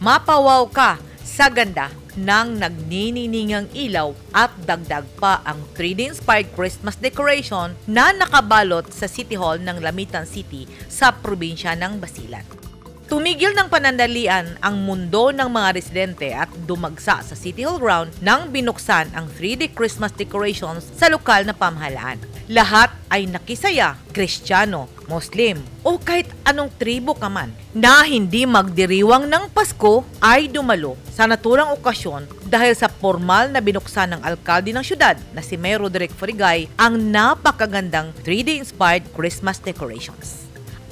Mapawaw ka sa ganda ng nagnininingang ilaw at dagdag pa ang 3D-inspired Christmas decoration na nakabalot sa City Hall ng Lamitan City sa probinsya ng Basilan. Tumigil ng panandalian ang mundo ng mga residente at dumagsa sa City Hall ground nang binuksan ang 3D Christmas decorations sa lokal na pamahalaan. Lahat ay nakisaya, Kristiyano, Muslim o kahit anong tribo ka man na hindi magdiriwang ng Pasko ay dumalo sa naturang okasyon dahil sa formal na binuksan ng alkalde ng syudad na si Mayor Roderick Forigay ang napakagandang 3D-inspired Christmas decorations.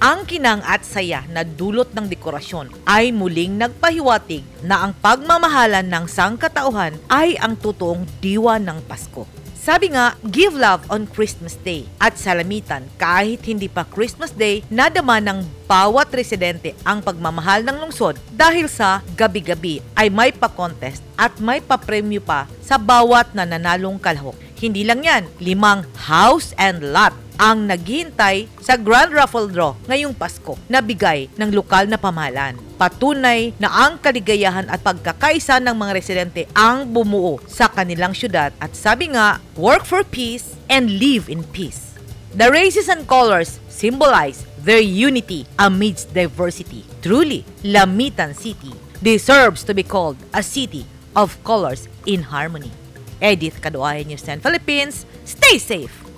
Ang kinang at saya na dulot ng dekorasyon ay muling nagpahiwatig na ang pagmamahalan ng sangkatauhan ay ang totoong diwa ng Pasko. Sabi nga, give love on Christmas Day. At sa Lamitan, kahit hindi pa Christmas Day, nadama ng bawat residente ang pagmamahal ng lungsod dahil sa gabi-gabi ay may pa-contest at may pa-premyo pa sa bawat nananalong kalahok. Hindi lang yan, 5 house and lot ang naghihintay sa Grand Raffle Draw ngayong Pasko na bigay ng lokal na pamahalaan. Patunay na ang kaligayahan at pagkakaisa ng mga residente ang bumuo sa kanilang syudad at sabi nga, work for peace and live in peace. The races and colors symbolize their unity amidst diversity. Truly, Lamitan City deserves to be called a city of colors in harmony. Edith Caduayan, News 10 Philippines. Stay safe!